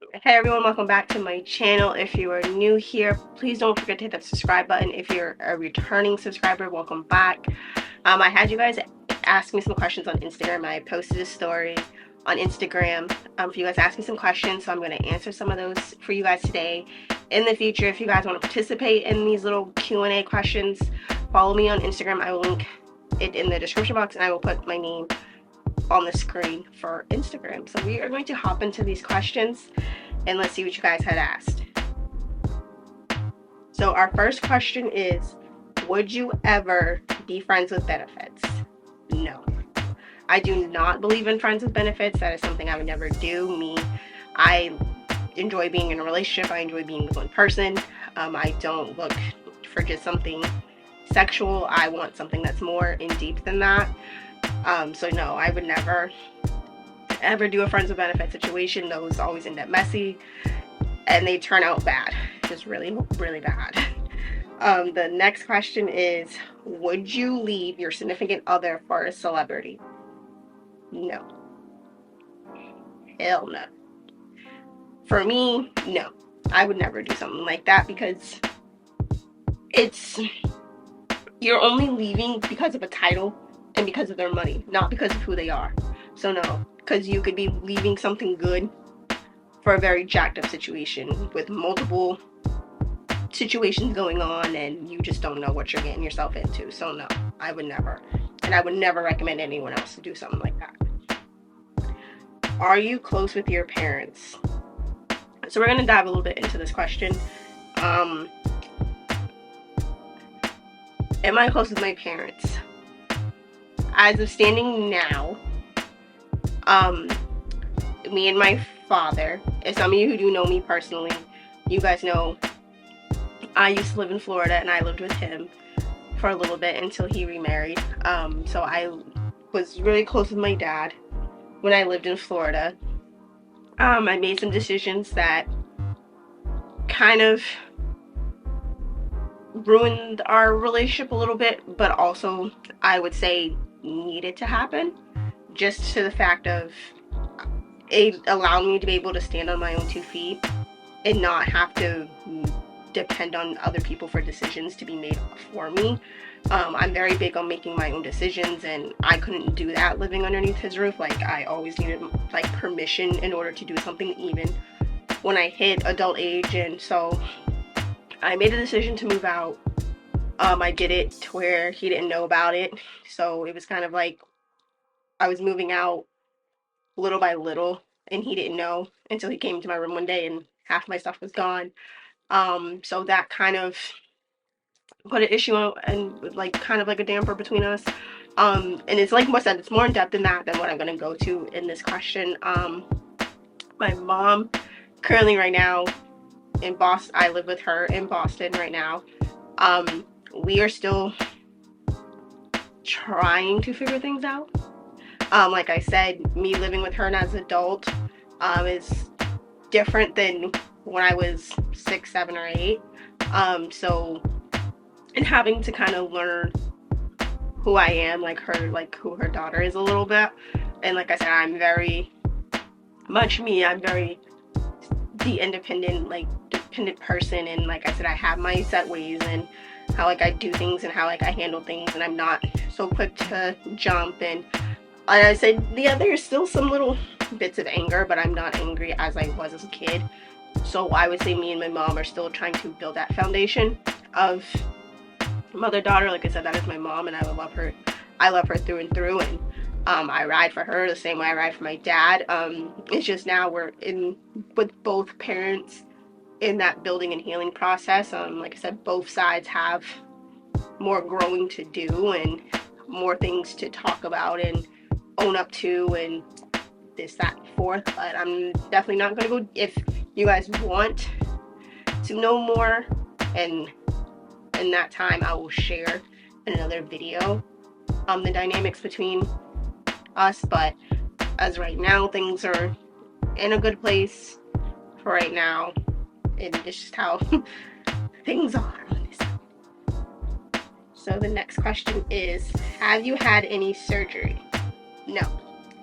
Hey everyone, welcome back to my channel. If you are new here, please don't forget to hit that subscribe button. If you're a returning subscriber, welcome back. I had you guys ask me some questions on Instagram. I posted a story on Instagram for you guys to ask me some questions, so I'm going to answer some of those for you guys today. In the future, if you guys want to participate in these little Q&A questions, follow me on Instagram. I will link it in the description box, and I will put my name on the screen for Instagram. So we are going to hop into these questions and let's see what you guys had asked. So our first question is, would you ever be friends with benefits? No. I do not believe in friends with benefits. That is something I would never do. I enjoy being in a relationship. I enjoy being with one person. I don't look for just something sexual. I want something that's more in deep than that. So no, I would never ever do a friends with benefits situation. Those always end up messy and they turn out bad, just really bad. The next question is, would you leave your significant other for a celebrity? No. Hell no. For me, no. I would never do something like that because you're only leaving because of a title and because of their money, not because of who they are. So no, because you could be leaving something good for a very jacked up situation with multiple situations going on and you just don't know what you're getting yourself into. So no, I would never. And I would never recommend anyone else to do something like that. Are you close with your parents? So we're going to dive a little bit into this question. Am I close with my parents? As of standing now, me and my father, if some of you who do know me personally, you guys know I used to live in Florida and I lived with him for a little bit until he remarried. So I was really close with my dad when I lived in Florida. I made some decisions that kind of ruined our relationship a little bit, but also I would say needed to happen, just to the fact of it allowed me to be able to stand on my own 2 feet and not have to depend on other people for decisions to be made for me. I'm very big on making my own decisions, and I couldn't do that living underneath his roof. Like, I always needed like permission in order to do something, even when I hit adult age. And so I made a decision to move out. I did it to where he didn't know about it, so it was kind of like I was moving out little by little, and he didn't know until he came to my room one day and half my stuff was gone. So that kind of put an issue and like kind of like a damper between us. And it's like I said, it's more in depth than that than what I'm going to go to in this question. My mom currently right now in Boston, I live with her in Boston right now. We are still trying to figure things out. Like I said, me living with her as an adult is different than when I was 6, 7, or 8. And having to kind of learn who I am, like who her daughter is a little bit. And like I said, I'm very much me. I'm very the independent person, and like I said, I have my set ways and how like I do things and how like I handle things, and I'm not so quick to jump. And I said, yeah, there's still some little bits of anger, but I'm not angry as I was as a kid. So I would say me and my mom are still trying to build that foundation of mother-daughter. Like I said, that is my mom, and I love her. I love her through and through, and I ride for her the same way I ride for my dad. It's just now we're in with both parents in that building and healing process. Like I said, both sides have more growing to do and more things to talk about and own up to and this, that, and fourth. But I'm definitely not going to go. If you guys want to know more, and in that time I will share in another video the dynamics between us. But as right now, things are in a good place for right now, and it's just how things are on this. So the next question is, have you had any surgery? No.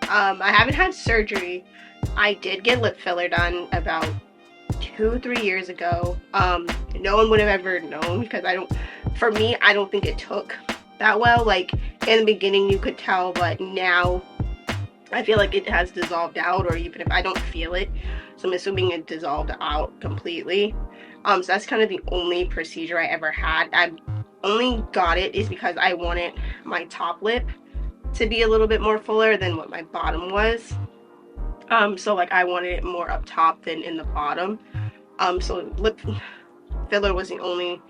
I haven't had surgery I did get lip filler done about 2-3 years ago. No one would have ever known because for me, I don't think it took that well. Like in the beginning you could tell, but now I feel like it has dissolved out, or even if I don't feel it, so I'm assuming it dissolved out completely. So that's kind of the only procedure I ever had. I only got it is because I wanted my top lip to be a little bit more fuller than what my bottom was. So like I wanted it more up top than in the bottom. So lip filler was the only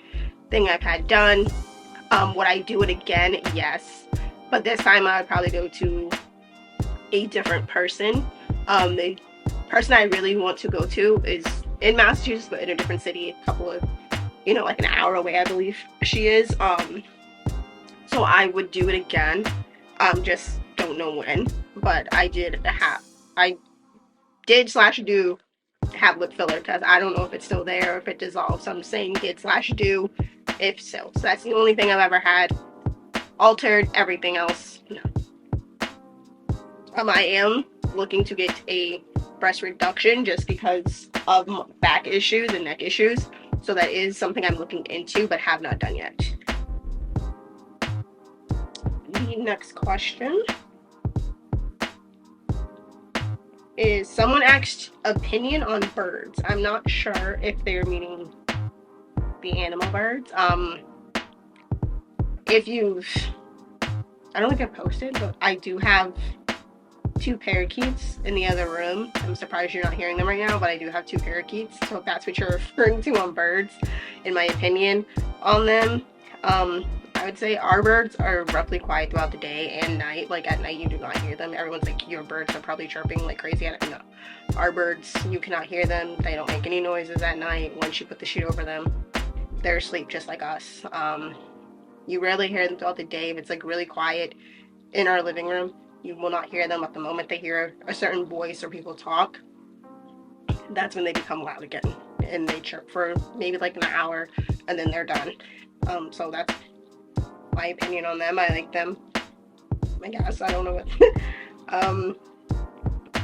thing I've had done. Would I do it again? Yes, but this time I would probably go to a different person. The person I really want to go to is in Massachusetts, but in a different city, a couple of, like an hour away, I believe she is. So I would do it again. Just don't know when, but I did /do have lip filler because I don't know if it's still there or if it dissolved. So I'm saying did /do if so. So that's the only thing I've ever had. Altered, everything else, no. I am looking to get a breast reduction just because of back issues and neck issues. So that is something I'm looking into but have not done yet. The next question is, someone asked opinion on birds. I'm not sure if they're meaning the animal birds. I don't think I posted, but I do have 2 parakeets in the other room. I'm surprised you're not hearing them right now, but I do have 2 parakeets. So if that's what you're referring to on birds, in my opinion on them, I would say our birds are roughly quiet throughout the day and night. Like at night you do not hear them. Everyone's like, your birds are probably chirping like crazy. No, our birds, you cannot hear them. They don't make any noises at night. Once you put the sheet over them, they're asleep just like us. You rarely hear them throughout the day. If it's like really quiet in our living room, you will not hear them. At the moment they hear a certain voice or people talk, that's when they become loud again, and they chirp for maybe like an hour and then they're done. So that's my opinion on them. I like them, I guess. I don't know what.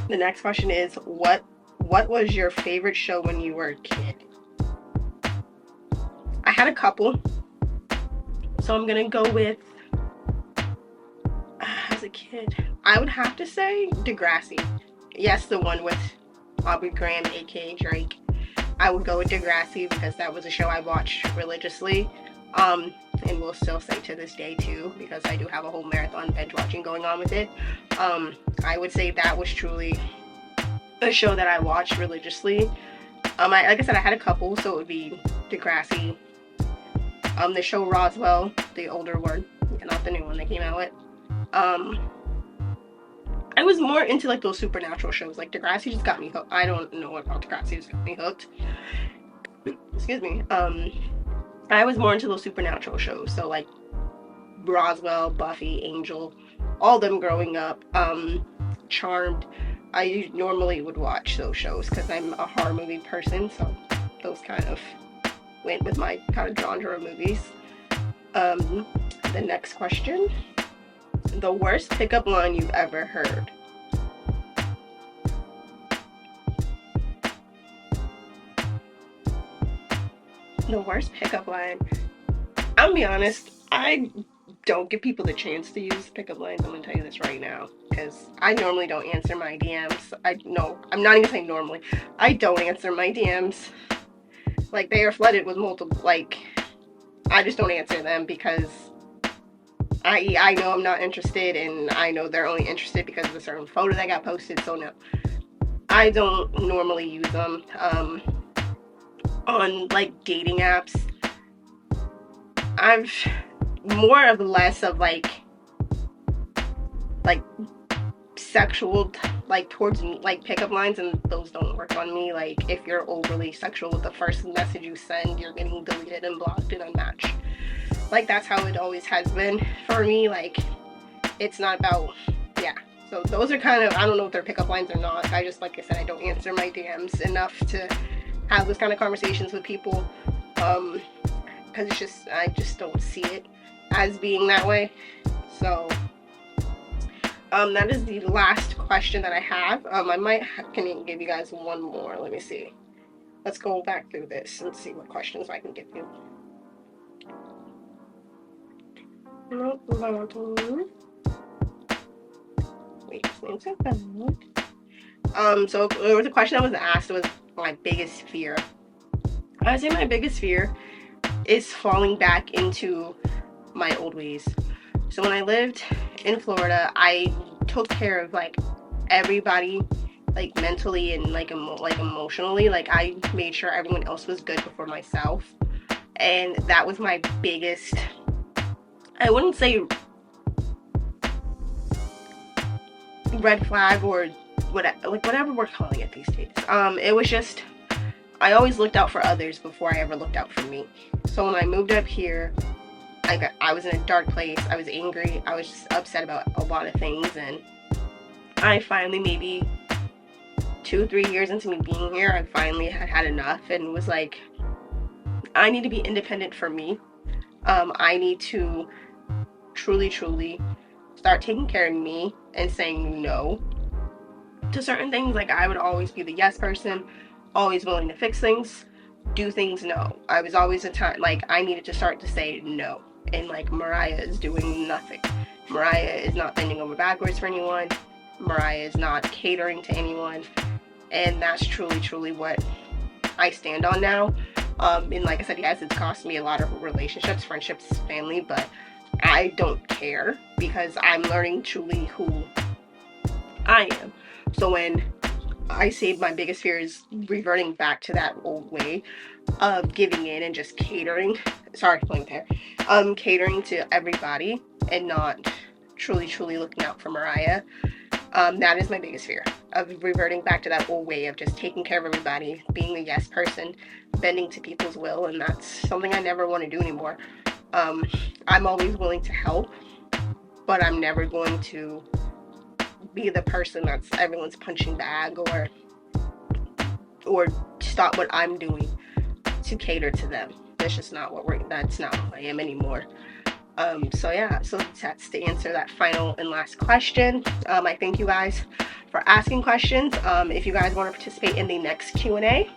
The next question is, what was your favorite show when you were a kid? I had a couple, so I'm gonna go with, as a kid, I would have to say Degrassi. Yes, the one with Aubrey Graham, aka Drake. I would go with Degrassi because that was a show I watched religiously, and will still say to this day too, because I do have a whole marathon binge watching going on with it. I would say that was truly a show that I watched religiously. Like I said, I had a couple, so it would be Degrassi, the show Roswell, the older one, not the new one they came out with. I was more into like those supernatural shows. Like Degrassi just got me hooked. I don't know what about Degrassi just got me hooked. Excuse me. I was more into those supernatural shows. So like Roswell, Buffy, Angel, all them growing up. Charmed. I normally would watch those shows because I'm a horror movie person. So those kind of went with my kind of genre of movies. The next question. The worst pickup line you've ever heard. The worst pickup line. I'm gonna be honest, I don't give people the chance to use pickup lines. I'm gonna tell you this right now, because I normally don't answer my DMs. I'm not even saying normally. I don't answer my DMs. Like, they are flooded with multiple, like, I just don't answer them because I know I'm not interested, and I know they're only interested because of a certain photo that got posted. So no, I don't normally use them. On like dating apps, I've more of less of like sexual like towards me, like pickup lines, and those don't work on me. Like if you're overly sexual with the first message you send, you're getting deleted and blocked and unmatched. Like that's how it always has been for me. Like it's not about, yeah. So those are kind of, I don't know if they're pickup lines or not. I just, like I said, I don't answer my DMs enough to have those kind of conversations with people, because it's just, I just don't see it as being that way. So That is the last question that I have. I might can give you guys one more. Let me see. Let's go back through this and see what questions I can give you. Wait, so there was a question that was asked. It was my biggest fear. I would say my biggest fear is falling back into my old ways. So when I lived in Florida, I took care of like everybody, like mentally and like emotionally. Like I made sure everyone else was good before myself, and that was my biggest, I wouldn't say red flag or whatever we're calling it these days. It was just, I always looked out for others before I ever looked out for me. So when I moved up here, I was in a dark place. I was angry. I was just upset about a lot of things, and I finally, maybe 2-3 years into me being here, I finally had enough and was like, I need to be independent for me. I need to truly start taking care of me and saying no to certain things. Like I would always be the yes person, always willing to fix things, do things no. I was always a time, like I needed to start to say no. And like Mariah is doing nothing. Mariah is not bending over backwards for anyone. Mariah is not catering to anyone. And that's truly what I stand on now. And like I said, yes, it's cost me a lot of relationships, friendships, family, but I don't care because I'm learning truly who I am. So when I say my biggest fear is reverting back to that old way of giving in and just catering, sorry, playing with hair, catering to everybody and not truly looking out for Mariah. That is my biggest fear, of reverting back to that old way of just taking care of everybody, being the yes person, bending to people's will, and that's something I never want to do anymore. I'm always willing to help, but I'm never going to be the person that's everyone's punching bag or stop what I'm doing to cater to them. That's just not that's not who I am anymore. So yeah, so that's to answer that final and last question. I thank you guys for asking questions. If you guys want to participate in the next Q&A,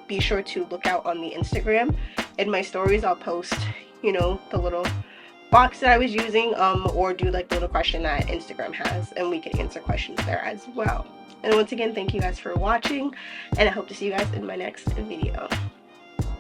be sure to look out on the Instagram. In my stories, I'll post, the little box that I was using, or do like the little question that Instagram has, and we can answer questions there as well. And once again, thank you guys for watching, and I hope to see you guys in my next video.